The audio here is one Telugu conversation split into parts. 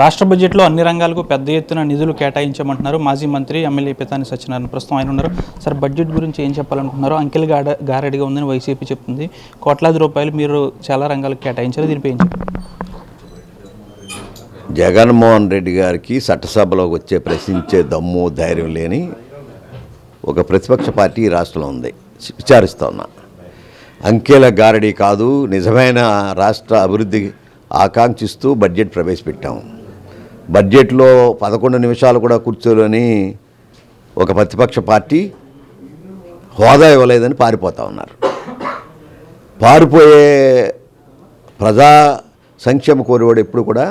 రాష్ట్ర బడ్జెట్లో అన్ని రంగాలకు పెద్ద ఎత్తున నిధులు కేటాయించమంటున్నారు మాజీ మంత్రి ఎమ్మెల్యే పితాని సత్యనారాయణ. ప్రస్తుతం ఆయన ఉన్నారు. సార్, బడ్జెట్ గురించి ఏం చెప్పాలనుకుంటున్నారు? అంకెలు గారడిగా ఉందని వైసీపీ చెప్తుంది. కోట్లాది రూపాయలు మీరు చాలా రంగాలకు కేటాయించారు. దీనిపై ఏం చెప్పారు? జగన్మోహన్ రెడ్డి గారికి చట్టసభలోకి వచ్చే ప్రశ్నించే దమ్ము ధైర్యం లేని ఒక ప్రతిపక్ష పార్టీ ఈ రాష్ట్రంలో ఉంది. విచారిస్తూ ఉన్నా. అంకెల గారడీ కాదు, నిజమైన రాష్ట్ర అభివృద్ధి ఆకాంక్షిస్తూ బడ్జెట్ ప్రవేశపెట్టాము. బడ్జెట్లో 11 నిమిషాలు కూడా కూర్చోని ఒక ప్రతిపక్ష పార్టీ హోదా ఇవ్వలేదని పారిపోతూ ఉన్నారు. పారిపోయే ప్రజా సంక్షేమ కోరేవాడు ఎప్పుడు కూడా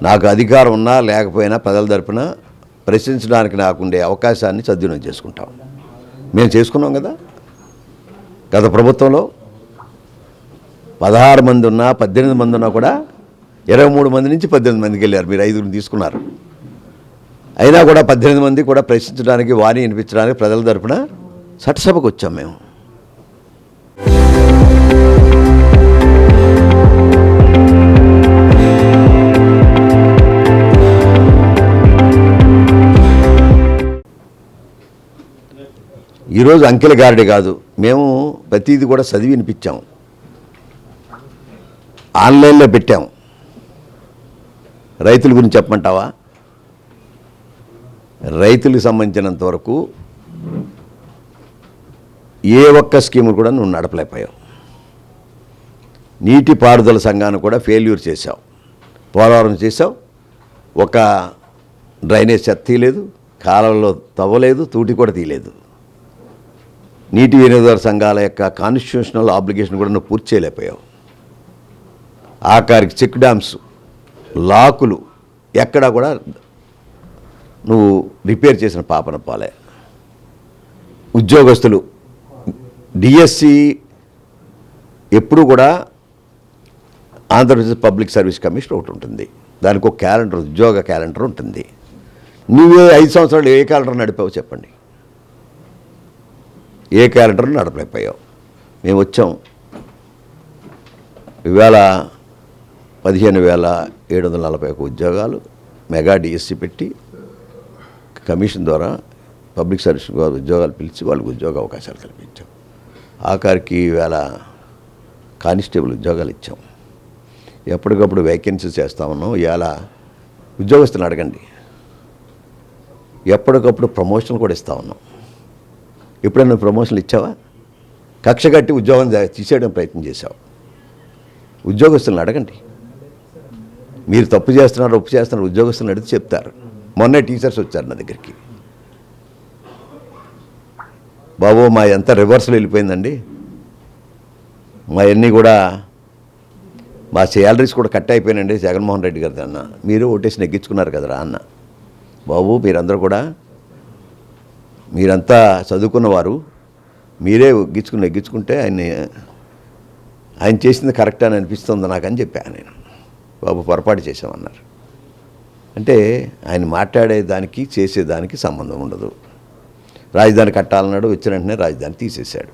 నాకు అధికారం ఉన్నా లేకపోయినా ప్రజల తరపున ప్రశ్నించడానికి నాకుండే అవకాశాన్ని సద్వినియోగం చేసుకుంటాం. మేము చేసుకున్నాం కదా. గత ప్రభుత్వంలో 16 మంది ఉన్నా 18 మంది ఉన్నా కూడా 23 మంది నుంచి 18 మందికి వెళ్ళారు. మీరు 5 తీసుకున్నారు. అయినా కూడా 18 మంది కూడా ప్రశ్నించడానికి, వాణి వినిపించడానికి ప్రజల తరపున చట్టసభకు వచ్చాం మేము. ఈరోజు అంకెల గారడి కాదు, మేము ప్రతిదీ కూడా చదివి వినిపించాము, ఆన్లైన్లో పెట్టాము. రైతుల గురించి చెప్పమంటావా? రైతులకు సంబంధించినంత వరకు ఏ ఒక్క స్కీము కూడా నువ్వు నడపలేకపోయావు. నీటిపారుదల సంఘాన్ని కూడా ఫెయిల్యూర్ చేశావు. పోలవరం చేశావు, ఒక డ్రైనేజ్ చెత్త తీయలేదు, కాలువలో తవ్వలేదు, తూటి కూడా తీయలేదు. నీటి వినియోగదారు సంఘాల యొక్క కాన్స్టిట్యూషనల్ ఆబ్లిగేషన్ కూడా నువ్వు పూర్తి చేయలేకపోయావు. ఆఖరికి చెక్ డ్యామ్స్, లాకులు ఎక్కడా కూడా నువ్వు రిపేర్ చేసిన పాపన పోలే. ఉద్యోగస్తులు డిఎస్సి ఎప్పుడు కూడా ఆంధ్రప్రదేశ్ పబ్లిక్ సర్వీస్ కమిషన్ ఒకటి ఉంటుంది. దానికి ఒక క్యాలెండర్, ఉద్యోగ క్యాలెండర్ ఉంటుంది. నువ్వే 5 సంవత్సరాలు ఏ క్యాలెండర్ నడిపావు చెప్పండి? ఏ క్యాలెండర్ నడపలేకపోయావు. మేము వచ్చాం. ఇవాళ 15,741 ఉద్యోగాలు మెగా డిఎస్సి పెట్టి కమిషన్ ద్వారా పబ్లిక్ సర్వీస్ ఉద్యోగాలు పిలిచి వాళ్ళకి ఉద్యోగ అవకాశాలు కల్పించాం. ఆఖరికి ఇవాళ కానిస్టేబుల్ ఉద్యోగాలు ఇచ్చాం. ఎప్పటికప్పుడు వేకెన్సీస్ చేస్తా ఉన్నాం. ఇవాళ ఉద్యోగస్తులను అడగండి, ఎప్పటికప్పుడు ప్రమోషన్లు కూడా ఇస్తూ ఉన్నాం. ఎప్పుడైనా ప్రమోషన్లు ఇచ్చావా? కక్ష కట్టి ఉద్యోగం తీసేయడం ప్రయత్నం చేశావు. ఉద్యోగస్తులను అడగండి. మీరు తప్పు చేస్తున్నారు, ఒప్పు చేస్తున్నారు, ఉద్యోగస్తులను అడిగితే చెప్తారు. మొన్నే టీచర్స్ వచ్చారు నా దగ్గరికి. బాబు, మా ఎంత రివర్సల్ వెళ్ళిపోయిందండి, మా అన్నీ కూడా మా శాలరీస్ కూడా కట్ అయిపోయినండి జగన్మోహన్ రెడ్డి గారి అన్న. మీరు ఓటేసి నెగ్గించుకున్నారు కదరా అన్న. బాబు, మీరందరూ కూడా మీరంతా చదువుకున్నవారు, మీరే నెగ్గించుకుంటే ఆయన చేసింది కరెక్ట్ అని అనిపిస్తుంది నాకని చెప్పాను నేను. బాబు, పొరపాటు చేసామన్నారు. అంటే ఆయన మాట్లాడేదానికి చేసేదానికి సంబంధం ఉండదు. రాజధాని కట్టాలన్నాడు, వచ్చిన వెంటనే రాజధాని తీసేశాడు.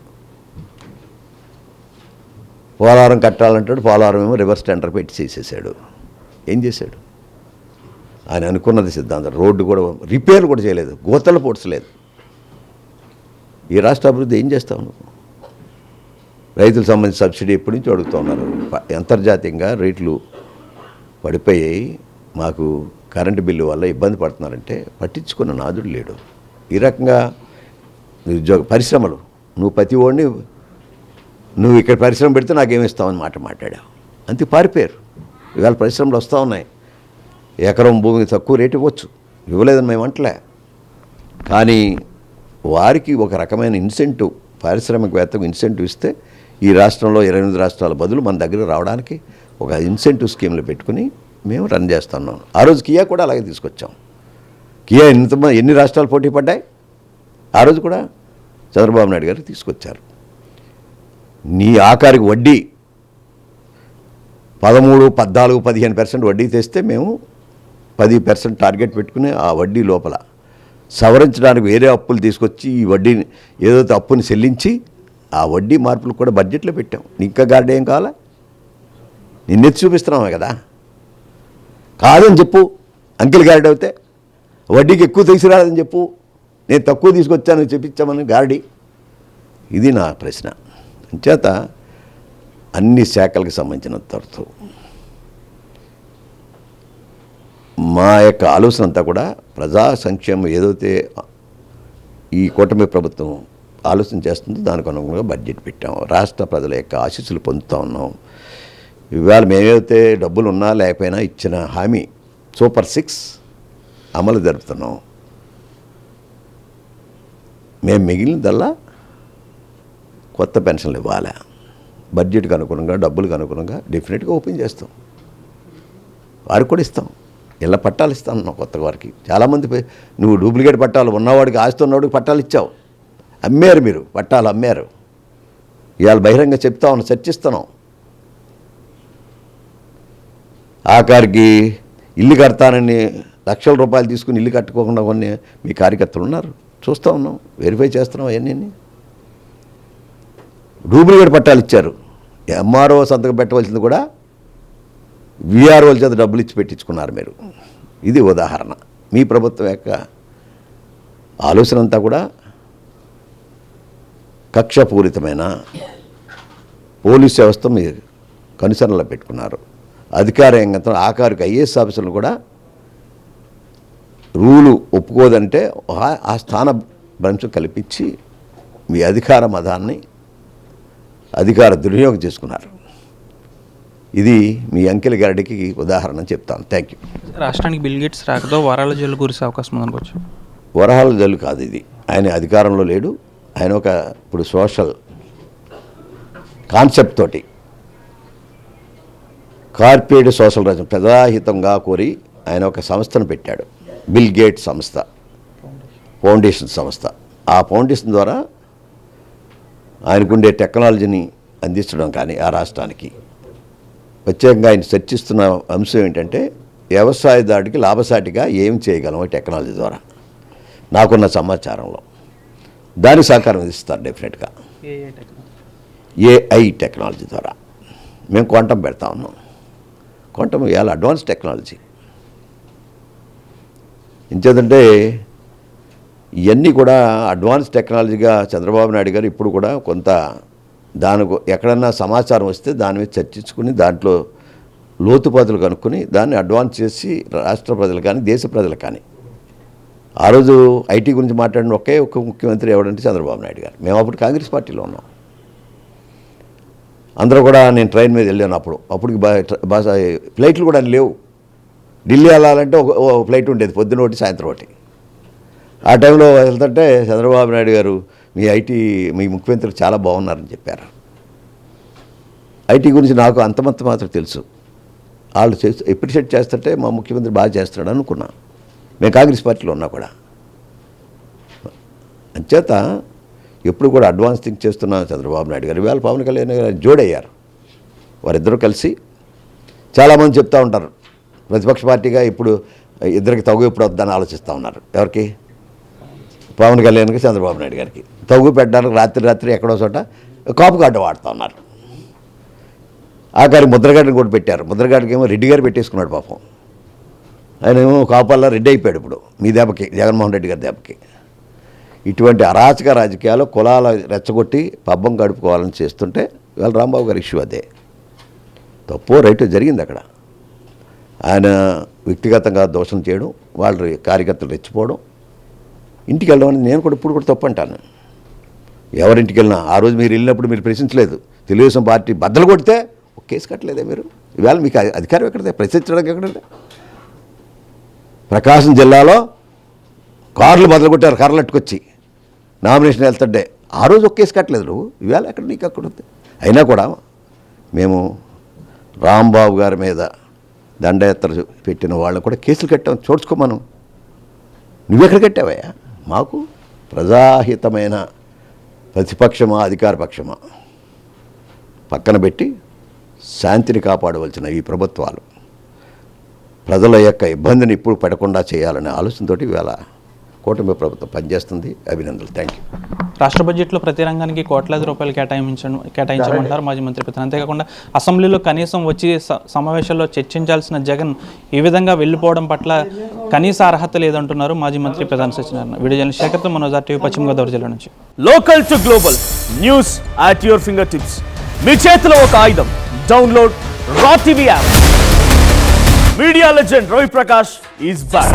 పోలవరం కట్టాలంటాడు, పోలవరం ఏమో రివర్స్ టెండర్ పెట్టి చేసేసాడు. ఏం చేశాడు? ఆయన అనుకున్నది సిద్ధాంతం. రోడ్డు కూడా రిపేర్ కూడా చేయలేదు, గోతలు పొడ్చలేదు. ఈ రాష్ట్ర అభివృద్ధి ఏం చేస్తావు నువ్వు? రైతులకు సంబంధించి సబ్సిడీ ఎప్పటి నుంచి అడుగుతూ ఉన్నారు. అంతర్జాతీయంగా రేట్లు పడిపోయాయి, మాకు కరెంటు బిల్లు వల్ల ఇబ్బంది పడుతున్నారంటే పట్టించుకున్న నాదుడు లేడు. ఈ రకంగా నిరుద్యోగ పరిశ్రమలు, నువ్వు ప్రతి ఓడిని నువ్వు ఇక్కడ పరిశ్రమ పెడితే నాకేమిస్తావని మాట్లాడావు. అంతే పారిపోయారు. ఇవాళ పరిశ్రమలు వస్తూ ఉన్నాయి. ఎకరం భూమికి తక్కువ రేటు ఇవ్వచ్చు, ఇవ్వలేదని మేము అంటలే. కానీ వారికి ఒక రకమైన ఇన్సెంటివ్, పారిశ్రామికవేత్తకు ఇన్సెంటివ్ ఇస్తే ఈ రాష్ట్రంలో 28 రాష్ట్రాల బదులు మన దగ్గర రావడానికి ఒక ఇన్సెంటివ్ స్కీమ్లు పెట్టుకుని మేము రన్ చేస్తున్నాం. ఆ రోజు కియా కూడా అలాగే తీసుకొచ్చాం. కియా ఎన్ని రాష్ట్రాలు పోటీ పడ్డాయి? ఆ రోజు కూడా చంద్రబాబు నాయుడు గారు తీసుకొచ్చారు. నీ ఆఖరికి వడ్డీ 13, 14, 15% వడ్డీ తెస్తే మేము 10% టార్గెట్ పెట్టుకుని ఆ వడ్డీ లోపల సవరించడానికి వేరే అప్పులు తీసుకొచ్చి ఈ వడ్డీని ఏదైతే అప్పుని చెల్లించి ఆ వడ్డీ మార్పులు కూడా బడ్జెట్లో పెట్టాం. ఇంకా గార్డు ఏం కావాలా? నిన్నెత్తి చూపిస్తున్నామే కదా. కాదని చెప్పు. అంకెల్ గారడీ అయితే వడ్డీకి ఎక్కువ తీసుకురాదని చెప్పు. నేను తక్కువ తీసుకొచ్చానని చెప్పించామని గారడీ. ఇది నా ప్రశ్న. అంచేత అన్ని శాఖలకు సంబంధించిన తరచు మా యొక్క ఆలోచన అంతా కూడా ప్రజా సంక్షేమం ఏదైతే ఈ కూటమి ప్రభుత్వం ఆలోచన చేస్తుందో దానికి అనుగుణంగా బడ్జెట్ పెట్టాం. రాష్ట్ర ప్రజల యొక్క ఆశీస్సులు పొందుతూ ఉన్నాం. ఇవాళ మేమైతే డబ్బులు ఉన్నా లేకపోయినా ఇచ్చిన హామీ సూపర్ 6 అమలు జరుపుతున్నాం. మేము మిగిలినదల్లా కొత్త పెన్షన్లు ఇవ్వాలి. బడ్జెట్కి అనుగుణంగా డబ్బులకు అనుగుణంగా డెఫినెట్గా ఓపెన్ చేస్తాం. వారికి కూడా ఇస్తాం. ఇళ్ళ పట్టాలు ఇస్తాను నా కొత్త వారికి. చాలామంది నువ్వు డూప్లికేట్ పట్టాలు ఉన్నవాడికి ఆస్తి ఉన్నవాడికి పట్టాలు ఇచ్చావు. అమ్మారు, మీరు పట్టాలు అమ్మారు. ఇవాళ బహిరంగ చెప్తా ఉన్నాం, చర్చిస్తున్నాం. ఆఖరికి ఇల్లు కడతానని లక్షల రూపాయలు తీసుకుని ఇల్లు కట్టుకోకుండా కొన్ని మీ కార్యకర్తలు ఉన్నారు. చూస్తూ ఉన్నాం, వెరిఫై చేస్తున్నాం. అవన్నీ డూప్లికేట్ పట్టాలు ఇచ్చారు. ఎంఆర్ఓ సంతకం పెట్టవలసింది కూడా వీఆర్ఓల చేత డబ్బులు ఇచ్చి పెట్టించుకున్నారు మీరు. ఇది ఉదాహరణ. మీ ప్రభుత్వం యొక్క ఆలోచన అంతా కూడా కక్షపూరితమైన పోలీస్ వ్యవస్థ మీరు కనుసరణలో పెట్టుకున్నారు. అధికార యంత్రం ఆఖరికి ఐఏఎస్ ఆఫీసర్లు కూడా రూలు ఒప్పుకోదంటే ఆ స్థాన భ్రంశం కల్పించి మీ అధికార మదాన్ని అధికార దుర్వినియోగం చేసుకున్నారు. ఇది మీ అంకెల్ గారడీకి ఉదాహరణ చెప్తాను. Thank you. రాష్ట్రానికి బిల్ గేట్స్ రాకతో వరాల జల్లు కురిసే అవకాశం ఉందనుకోవచ్చు. వరహాల జల్లు కాదు ఇది. ఆయన అధికారంలో లేడు. ఆయన ఒక ఇప్పుడు సోషల్ కాన్సెప్ట్ తోటి కార్పొరేట్ సోషల్ రాజ్యం ప్రజాహితంగా కోరి ఆయన ఒక సంస్థను పెట్టాడు. బిల్ గేట్ సంస్థ, ఫౌండేషన్ సంస్థ. ఆ ఫౌండేషన్ ద్వారా ఆయనకుండే టెక్నాలజీని అందించడం కానీ ఆ రాష్ట్రానికి ప్రత్యేకంగా ఆయన చర్చిస్తున్న అంశం ఏంటంటే వ్యవసాయదారుడికి లాభసాటిగా ఏం చేయగలం టెక్నాలజీ ద్వారా. నాకున్న సమాచారంలో దానికి సహకారం ఇస్తారు డెఫినెట్గా. ఏఐ టెక్నాలజీ ద్వారా మేము క్వాంటం పెడతా ఉన్నాం. క్వాంటం ఇవాళ అడ్వాన్స్ టెక్నాలజీ. ఇంకేదంటే ఇవన్నీ కూడా అడ్వాన్స్ టెక్నాలజీగా చంద్రబాబు నాయుడు గారు ఇప్పుడు కూడా కొంత దానికి ఎక్కడన్నా సమాచారం వస్తే దాని మీద చర్చించుకుని దాంట్లో లోతుపాతులు కనుక్కొని దాన్ని అడ్వాన్స్ చేసి రాష్ట్ర ప్రజలు కానీ దేశ ప్రజలు కానీ. ఆ రోజు ఐటీ గురించి మాట్లాడిన ఒకే ఒక్క ముఖ్యమంత్రి ఎవరంటే చంద్రబాబు నాయుడు గారు. మేము అప్పుడు కాంగ్రెస్ పార్టీలో ఉన్నాం. అందరూ కూడా నేను ట్రైన్ మీద వెళ్ళాను. అప్పటికి ఫ్లైట్లు కూడా లేవు. ఢిల్లీ వెళ్ళాలంటే ఒక ఫ్లైట్ ఉండేది, పొద్దున ఒకటి సాయంత్రం ఒకటి. ఆ టైంలో వెళ్తుంటే చంద్రబాబు నాయుడు గారు మీ ముఖ్యమంత్రి చాలా బాగున్నారని చెప్పారు. ఐటీ గురించి నాకు అంతమంత మాత్రం తెలుసు. వాళ్ళు అప్రిషియేట్ చేస్తుంటే మా ముఖ్యమంత్రి బాగా చేస్తున్నాడు అనుకున్నా. మేము కాంగ్రెస్ పార్టీలో ఉన్నా కూడా. అంచేత ఎప్పుడు కూడా అడ్వాన్స్ థింక్ చేస్తున్న చంద్రబాబు నాయుడు గారు ఇవాళ పవన్ కళ్యాణ్ గారు జోడయ్యారు. వారిద్దరూ కలిసి చాలామంది చెప్తూ ఉంటారు ప్రతిపక్ష పార్టీగా ఇప్పుడు ఇద్దరికి తగు ఎప్పుడు వద్దని ఆలోచిస్తూ ఉన్నారు. ఎవరికి? పవన్ కళ్యాణ్కి, చంద్రబాబు నాయుడు గారికి తగు పెట్టడానికి రాత్రి ఎక్కడో చోట కాపు గడ్డ వాడుతూ ఉన్నారు. ఆఖరి ముద్రగడ్డని కూడా పెట్టారు. ముద్రగడ్డకి ఏమో రెడ్డి గారు పెట్టేసుకున్నాడు పాపం. ఆయన ఏమో కాపాల్లో రెడ్డి అయిపోయాడు ఇప్పుడు మీ దెబ్బకి, జగన్మోహన్ రెడ్డి గారి దెబ్బకి. ఇటువంటి అరాచక రాజకీయాలు కులాల రెచ్చగొట్టి పబ్బం గడుపుకోవాలని చేస్తుంటే ఇవాళ రాంబాబు గారి ఇష్యూ అదే. తప్పో రైటో జరిగింది అక్కడ. ఆయన వ్యక్తిగతంగా దోషం చేయడం, వాళ్ళ కార్యకర్తలు రెచ్చిపోవడం, ఇంటికి వెళ్ళడం అనేది నేను కూడా ఇప్పుడు కూడా తప్పు అంటాను. ఎవరింటికి వెళ్ళినా ఆ రోజు మీరు వెళ్ళినప్పుడు మీరు ప్రశ్నించలేదు. తెలుగుదేశం పార్టీ బద్దలు కొడితే ఒక కేసు కట్టలేదే మీరు? ఇవాళ మీకు అధికారం ఎక్కడదే? ప్రశ్నించడానికి ఎక్కడదే? ప్రకాశం జిల్లాలో కార్లు బద్దలు కొట్టారు, కర్రలట్టుకొచ్చి నామినేషన్ వెళ్తుంటే ఆ రోజు ఒక కేసు కట్టలేదు నువ్వు. ఇవాళ ఎక్కడ నీకు అక్కడ ఉంది? అయినా కూడా మేము రాంబాబు గారి మీద దండయాత్ర పెట్టిన వాళ్ళని కూడా కేసులు కట్టాం. చూడ్చుకోమను. నువ్వెక్కడ కట్టావయ్యా? మాకు ప్రజాహితమైన ప్రతిపక్షమా అధికార పక్షమా పక్కన పెట్టి శాంతిని కాపాడవలసిన ఈ ప్రభుత్వాలు ప్రజల యొక్క ఇబ్బందిని ఇప్పుడు పడకుండా చేయాలనే ఆలోచనతోటి ఇవాళ కూటమి ప్రభుత్వం పనిచేస్తుంది. అభినందనలు. Thank you. రాష్ట్ర బడ్జెట్లో ప్రతి రంగానికి కోట్లాది రూపాయలు కేటాయించమంటారు మాజీ మంత్రి పెత్తన. అంతేకాకుండా అసెంబ్లీలో కనీసం వచ్చి సమావేశాల్లో చర్చించాల్సిన జగన్ ఈ విధంగా వెళ్ళిపోవడం పట్ల కనీస అర్హత లేదంటున్నారు మాజీ మంత్రి పెత్తన సత్యనారాయణ. వీడియో జర్నలిస్ట్ శేఖర్తో మనోజ్ టీవీ, పశ్చిమ గోదావరి జిల్లా నుంచి. Local to global news at your finger tips. మీ చేతిలో ఒక ఆయుధం. డౌన్లోడ్ రా TV app. Media legend Ravi Prakash is back.